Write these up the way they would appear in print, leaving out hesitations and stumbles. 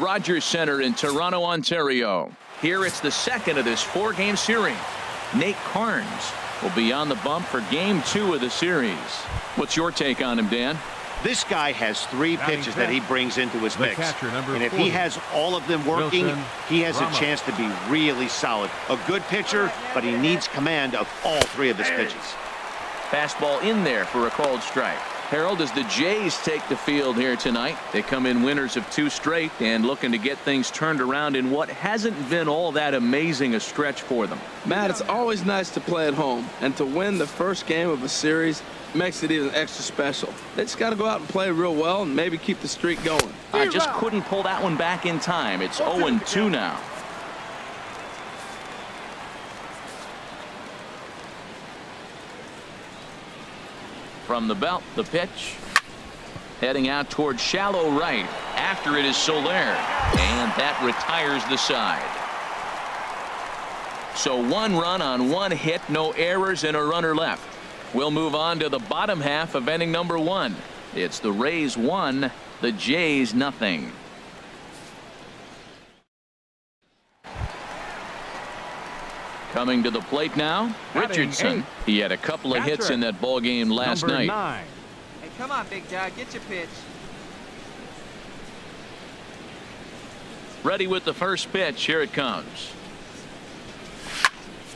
Rogers Center in Toronto, Ontario. Here it's the second of this 4-game series. Nate Carnes will be on the bump for Game 2 of the series. What's your take on him, Dan? This guy has 3 pitches that he brings into his mix. And if he has all of them working, he has a chance to be really solid. A good pitcher, but he needs command of all 3 of his pitches. Fastball in there for a called strike. Harold, as the Jays take the field here tonight, they come in winners of 2 straight and looking to get things turned around in what hasn't been all that amazing a stretch for them. Matt, it's always nice to play at home, and to win the first game of a series makes it even extra special. They just got to go out and play real well and maybe keep the streak going. I just couldn't pull that one back in time. It's 0-2 now. From the belt, the pitch. Heading out towards shallow right. After it is Soler. And that retires the side. So 1 run on 1 hit, no errors, and a runner left. We'll move on to the bottom half of inning number 1. It's the Rays 1, the Jays nothing. Coming to the plate now, Richardson. He had a couple of hits in that ball game last night. Hey, come on, big dog, get your pitch. Ready with the first pitch. Here it comes.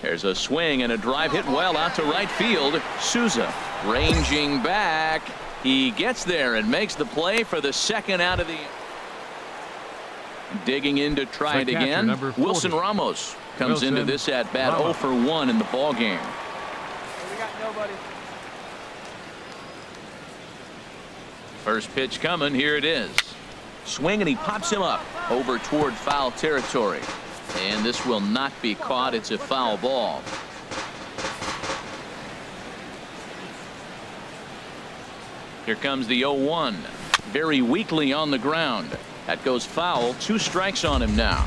There's a swing and a drive hit well out to right field. Souza ranging back. He gets there and makes the play for the second out of the. Digging in to try it again. Wilson Ramos comes into this at bat 0 for 1 in the ball game. We got nobody. First pitch coming. Here it is. Swing and he pops him up over toward foul territory. And this will not be caught. It's a foul ball. Here comes the 0-1. Very weakly on the ground. That goes foul. 2 strikes on him now.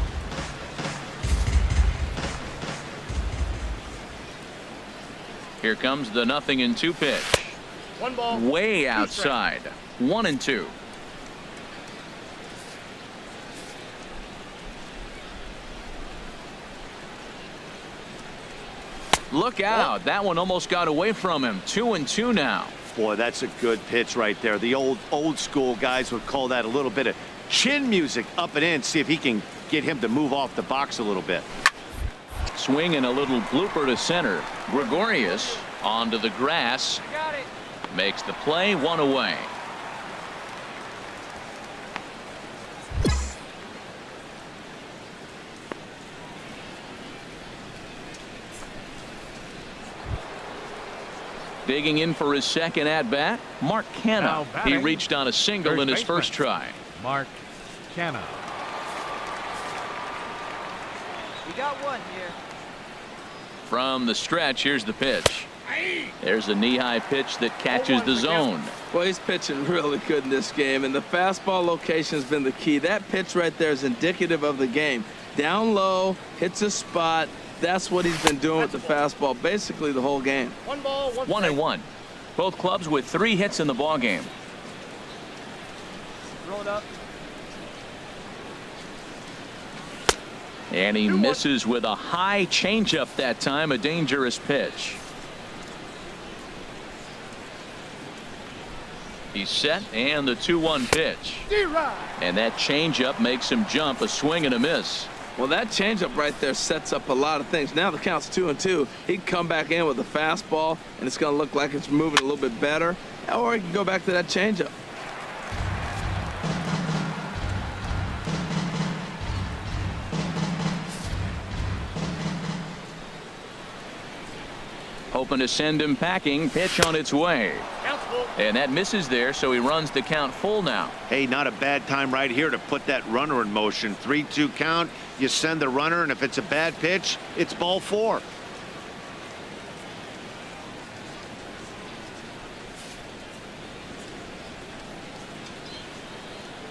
Here comes the 0-2 pitch. 1 ball. Way outside. 1-2. Look out. That one almost got away from him. 2-2 now. Boy, that's a good pitch right there. The old school guys would call that a little bit of chin music up and in. See if he can get him to move off the box a little bit. Swing and a little blooper to center. Gregorius onto the grass. Got it. Makes the play. 1 away. Digging in for his second at bat, Mark Canha. He reached on a single in his first try. Mark Canha. We got 1 here. From the stretch, here's the pitch. There's a knee-high pitch that catches the zone. Well, he's pitching really good in this game, and the fastball location has been the key. That pitch right there is indicative of the game. Down low, hits a spot. That's what he's been doing with the fastball basically the whole game. 1 ball, 1-1. Both clubs with 3 hits in the ball game. Roll it up. And he misses with a high changeup that time. A dangerous pitch. He's set, and the 2-1 pitch. And that changeup makes him jump. A swing and a miss. Well, that changeup right there sets up a lot of things. Now the count's 2-2. He can come back in with a fastball, and it's going to look like it's moving a little bit better. Or he can go back to that changeup. Hoping to send him packing. Pitch on its way. And that misses there, so he runs the count full now. Hey, not a bad time right here to put that runner in motion. 3-2 count. You send the runner, and if it's a bad pitch, it's ball 4.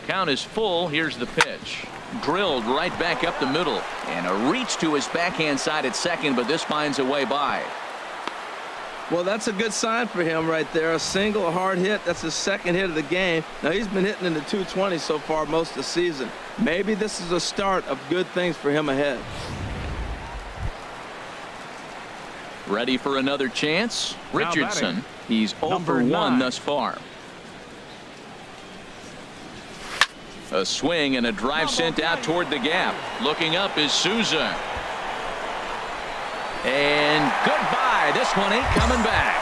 Count is full. Here's the pitch. Drilled right back up the middle. And a reach to his backhand side at second, but this finds a way by. Well, that's a good sign for him right there. A single, a hard hit. That's his second hit of the game. Now, he's been hitting in the 220 so far most of the season. Maybe this is a start of good things for him ahead. Ready for another chance? Richardson. He's 0 for 1 thus far. A swing and a drive sent out toward the gap. Looking up is Souza. And goodbye. This one ain't coming back.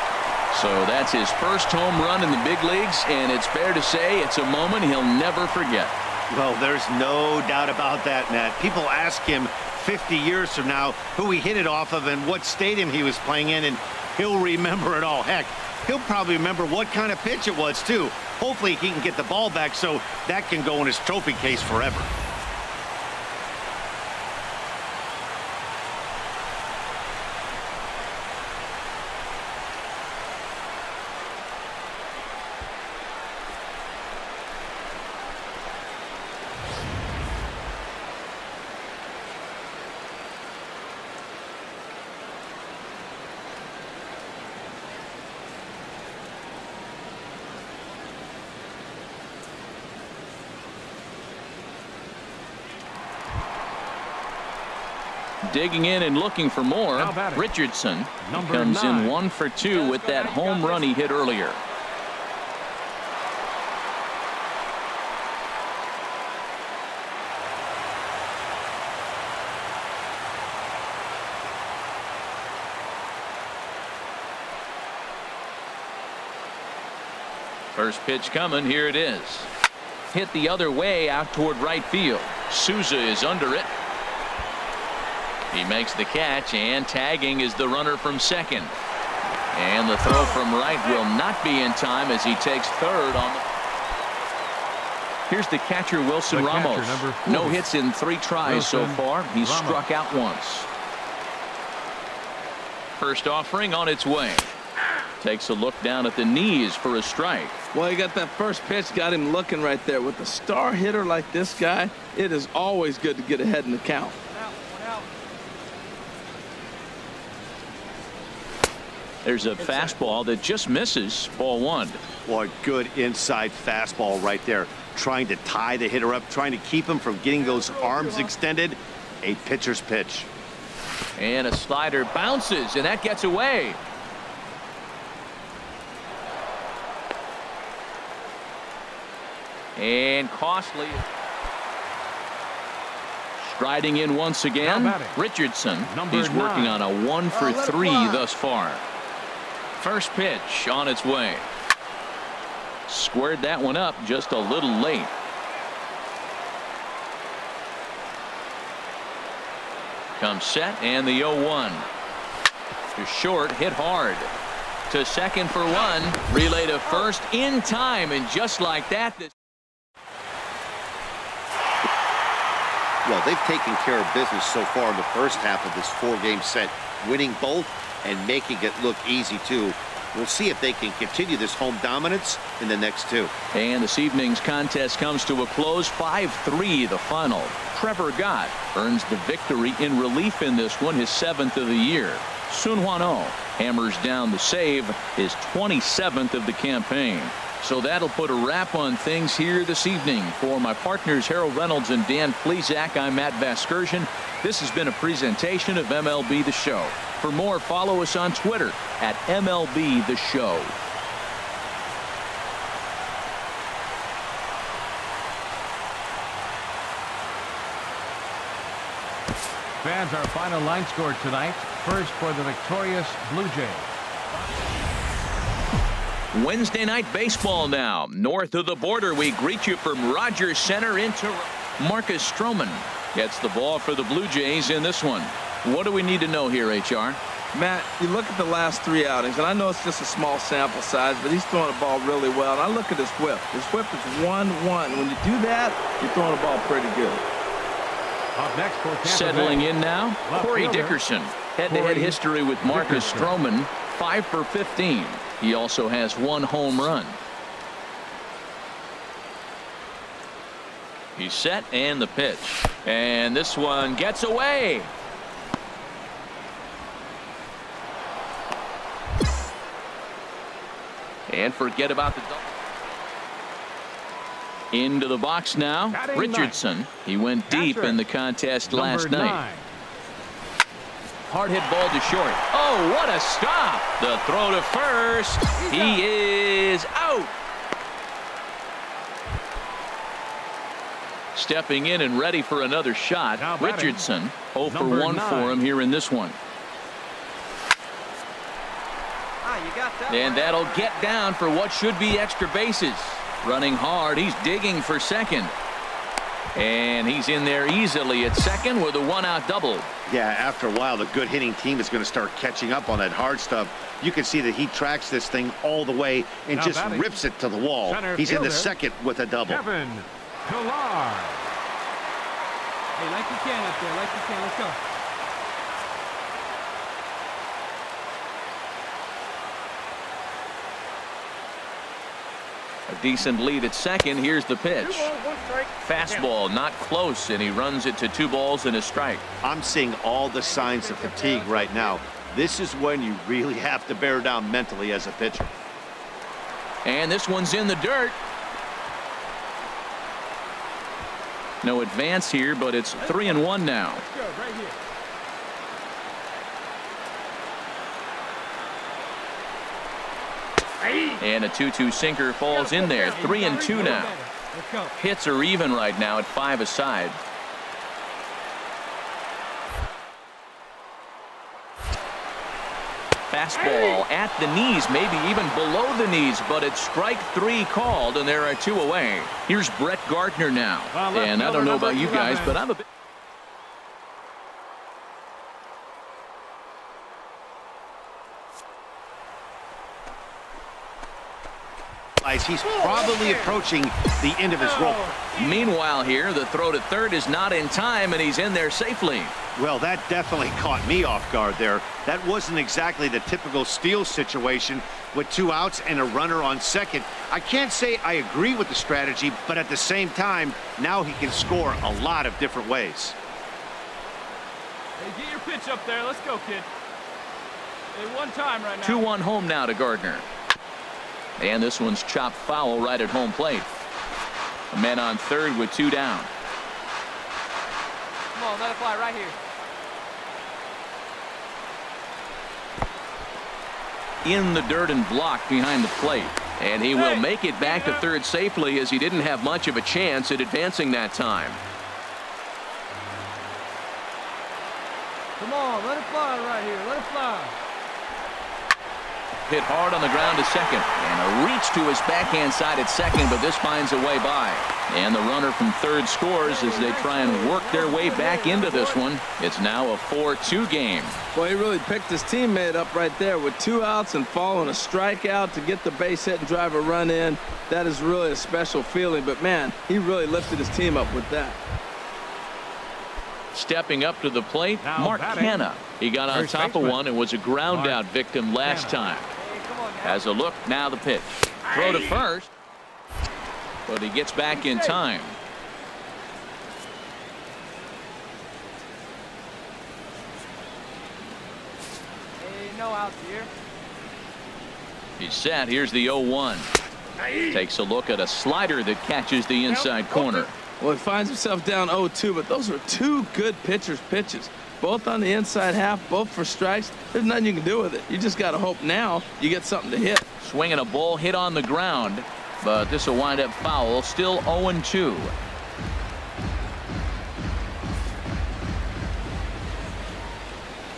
So that's his first home run in the big leagues, and it's fair to say it's a moment he'll never forget. Well, there's no doubt about that, Matt. People ask him 50 years from now who he hit it off of and what stadium he was playing in, and he'll remember it all. Heck, he'll probably remember what kind of pitch it was, too. Hopefully he can get the ball back so that can go in his trophy case forever. Digging in and looking for more. Richardson comes in 1 for 2 with that home run he hit earlier. First pitch coming. Here it is. Hit the other way out toward right field. Souza is under it. He makes the catch, and tagging is the runner from second. And the throw from right will not be in time as he takes third on the. Here's the catcher, Wilson Ramos. No hits in 3 tries so far. He's struck out once. First offering on its way. Takes a look down at the knees for a strike. Well, he got that first pitch, got him looking right there. With a star hitter like this guy, it is always good to get ahead in the count. There's a fastball that just misses. Ball 1. Boy, good inside fastball right there. Trying to tie the hitter up, trying to keep him from getting those arms extended. A pitcher's pitch. And a slider bounces, and that gets away. And costly. Striding in once again, Richardson. He's working on a 1 for 3 thus far. First pitch on its way. Squared that one up just a little late. Comes set, and the 0-1. To short, hit hard. To second for 1. Relay to first in time, and just like that. Well, they've taken care of business so far in the first half of this 4-game set, winning both and making it look easy, too. We'll see if they can continue this home dominance in the next 2. And this evening's contest comes to a close. 5-3 the final. Trevor Gott earns the victory in relief in this one, his 7th of the year. Sun Hwan-oh hammers down the save, his 27th of the campaign. So that'll put a wrap on things here this evening. For my partners Harold Reynolds and Dan Plesac, I'm Matt Vasgersian. This has been a presentation of MLB The Show. For more, follow us on Twitter at MLB The Show. Fans, our final line score tonight. First for the victorious Blue Jays. Wednesday night baseball now. North of the border, we greet you from Rogers Center into Marcus Stroman. Gets the ball for the Blue Jays in this one. What do we need to know here, HR? Matt, you look at the last 3 outings, and I know it's just a small sample size, but he's throwing the ball really well. And I look at his whip. His whip is 1-1. When you do that, you're throwing the ball pretty good. Up next for Tampa Settling Bay. in now, Corey Dickerson. Head-to-head history with Marcus Stroman, 5 for 15. He also has 1 home run. He's set, and the pitch. And this one gets away. And forget about the double. Into the box now. Richardson. He went deep in the contest last night. Hard hit ball to short. Oh, what a stop. The throw to first. He is out. Stepping in and ready for another shot. Richardson 0 for 1 for him here in this one. You got that and one. that'll get down for what should be extra bases. Running hard. He's digging for second. And he's in there easily at second with a 1-out double. Yeah, after a while, the good hitting team is going to start catching up on that hard stuff. You can see that he tracks this thing all the way and just rips it to the wall. He's in the second with a double. Kevin Pillar. Hey, like you can up there, like you can. Let's go. A decent lead at second. Here's the pitch. Fastball not close, and he runs it to 2 balls and a strike. I'm seeing all the signs of fatigue right now. This is when you really have to bear down mentally as a pitcher. And this one's in the dirt. No advance here, but it's 3-1 now. Let's go, right here. And a 2-2 sinker falls in there. 3-2 now. Let's go. Hits are even right now at 5 aside. Fastball at the knees, maybe even below the knees, but it's strike 3 called, and there are 2 away. Here's Brett Gardner now. And I don't know about you guys, but I'm a bit. He's probably approaching the end of his rope. Meanwhile here, the throw to third is not in time, and he's in there safely. Well, that definitely caught me off guard there. That wasn't exactly the typical steal situation with 2 outs and a runner on second. I can't say I agree with the strategy, but at the same time, now he can score a lot of different ways. Hey, get your pitch up there. Let's go, kid. Hey, one time right now. 2-1 home now to Gardner. And this one's chopped foul right at home plate. A man on third with 2 down. Come on, let it fly right here. In the dirt and blocked behind the plate. And he will make it back to third safely, as he didn't have much of a chance at advancing that time. Come on, let it fly right here. Let it fly. Hit hard on the ground to second, and a reach to his backhand side at second, but this finds a way by. And the runner from third scores as they try and work their way back into this one. It's now a 4-2 game. Boy, he really picked his teammate up right there with 2 outs and following a strikeout to get the base hit and drive a run in. That is really a special feeling, but man, he really lifted his team up with that. Stepping up to the plate, Now Mark batting. Canha. He got on First top of baseman, one and was a ground Mark out victim last Canha. time. Hey, come on now. Has a look, now the pitch. Throw to first, but he gets back in time. Hey, no outs here. He's set. Here's the 0-1. Takes a look at a slider that catches the inside corner. Well, he finds himself down 0-2, but those were 2 good pitchers' pitches. Both on the inside half, both for strikes. There's nothing you can do with it. You just got to hope now you get something to hit. Swinging a ball hit on the ground, but this will wind up foul. Still 0-2.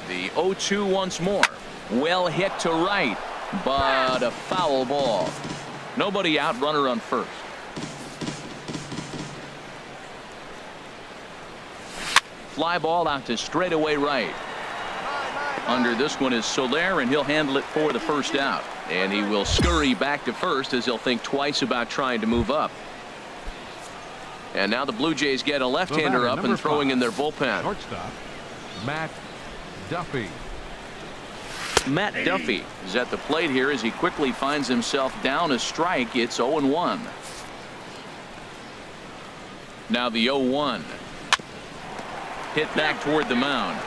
The 0-2 once more. Well hit to right, but a foul ball. Nobody out, runner on first. Fly ball out to straightaway right. Under this one is Soler, and he'll handle it for the first out. And he will scurry back to first as he'll think twice about trying to move up. And now the Blue Jays get a left-hander up and throwing 5, in their bullpen. Shortstop, Matt Duffy. Matt Duffy is at the plate here as he quickly finds himself down a strike. It's 0-1. Now the 0-1. Hit back toward the mound.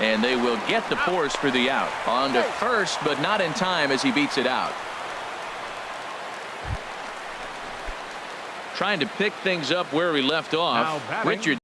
And they will get the force for the out. On to first, but not in time as he beats it out. trying to pick things up where we left Now off. batting. Richard